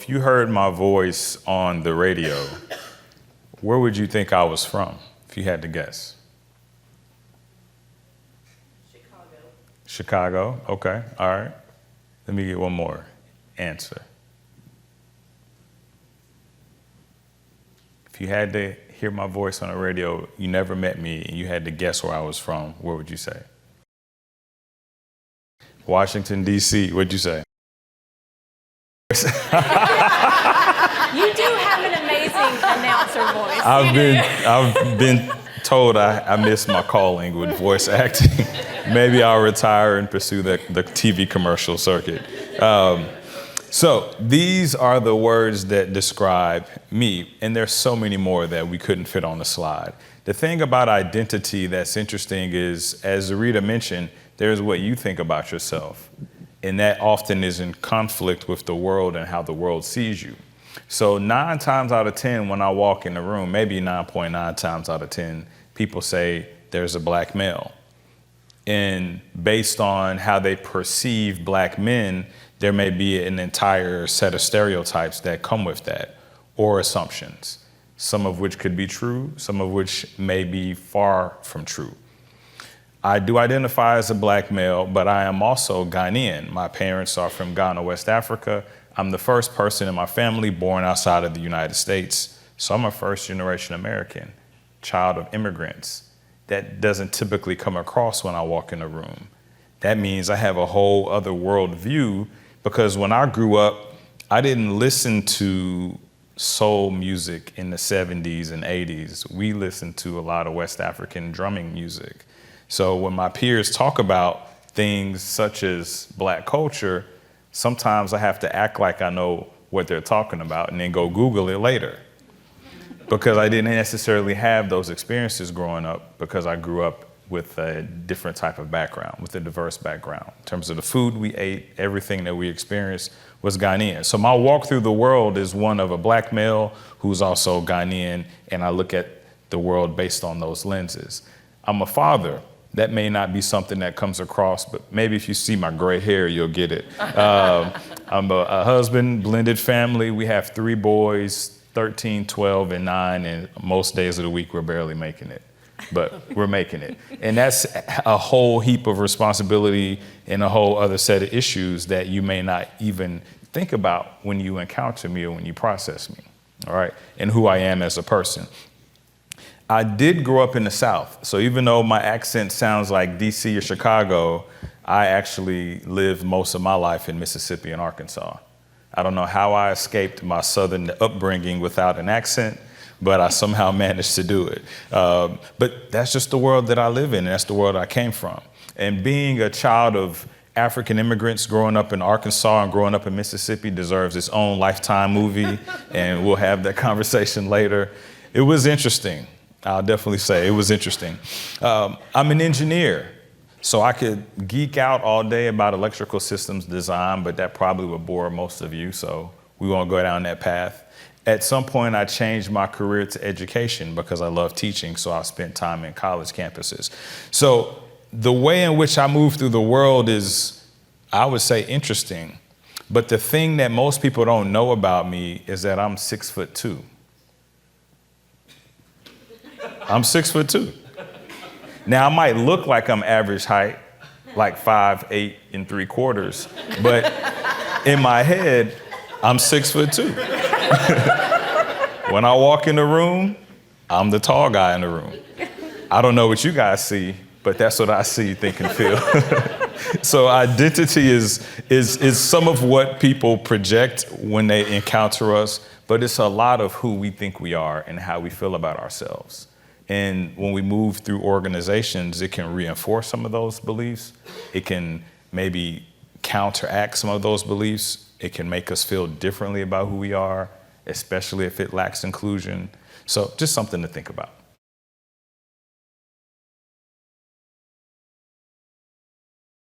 if you heard my voice on the radio, where would you think I was from, if you had to guess? Chicago, okay, all right. Let me get one more answer. If you had to hear my voice on the radio, you never met me, and you had to guess where I was from, where would you say? Washington, D.C., what'd you say? You do have an amazing announcer voice. I've been told I miss my calling with voice acting. Maybe I'll retire and pursue the TV commercial circuit. So these are the words that describe me, and there's so many more that we couldn't fit on the slide. The thing about identity that's interesting is, as Rita mentioned, there's what you think about yourself, and that often is in conflict with the world and how the world sees you. So 9 times out of 10, when I walk in the room, maybe 9.9 times out of 10, people say there's a black male. And based on how they perceive black men, there may be an entire set of stereotypes that come with that, or assumptions, some of which could be true, some of which may be far from true. I do identify as a black male, but I am also Ghanaian. My parents are from Ghana, West Africa. I'm the first person in my family born outside of the United States. So I'm a first-generation American, child of immigrants. That doesn't typically come across when I walk in a room. That means I have a whole other worldview, because when I grew up, I didn't listen to soul music in the 70s and 80s. We listened to a lot of West African drumming music. So when my peers talk about things such as black culture, sometimes I have to act like I know what they're talking about and then go Google it later, because I didn't necessarily have those experiences growing up, because I grew up with a different type of background, with a diverse background. In terms of the food we ate, everything that we experienced was Ghanaian. So my walk through the world is one of a black male who's also Ghanaian, and I look at the world based on those lenses. I'm a father. That may not be something that comes across, but maybe if you see my gray hair, you'll get it. I'm a husband, blended family. We have 3 boys, 13, 12, and 9, and most days of the week we're barely making it, but we're making it. And that's a whole heap of responsibility and a whole other set of issues that you may not even think about when you encounter me or when you process me, all right, and who I am as a person. I did grow up in the South, so even though my accent sounds like DC or Chicago, I actually lived most of my life in Mississippi and Arkansas. I don't know how I escaped my Southern upbringing without an accent, but I somehow managed to do it. But that's just the world that I live in, and that's the world I came from. And being a child of African immigrants growing up in Arkansas and growing up in Mississippi deserves its own Lifetime movie, and we'll have that conversation later. It was interesting. I'll definitely say it was interesting. I'm an engineer, so I could geek out all day about electrical systems design, but that probably would bore most of you, so we won't go down that path. At some point, I changed my career to education because I love teaching, so I spent time in college campuses. So the way in which I move through the world is, I would say, interesting. But the thing that most people don't know about me is that I'm 6'2". I'm 6'2". Now, I might look like I'm average height, like 5'8"3/4", but in my head, I'm 6'2". When I walk in the room, I'm the tall guy in the room. I don't know what you guys see, but that's what I see, think, and feel. So identity is some of what people project when they encounter us, but it's a lot of who we think we are and how we feel about ourselves. And when we move through organizations, it can reinforce some of those beliefs. It can maybe counteract some of those beliefs. It can make us feel differently about who we are, especially if it lacks inclusion. So just something to think about.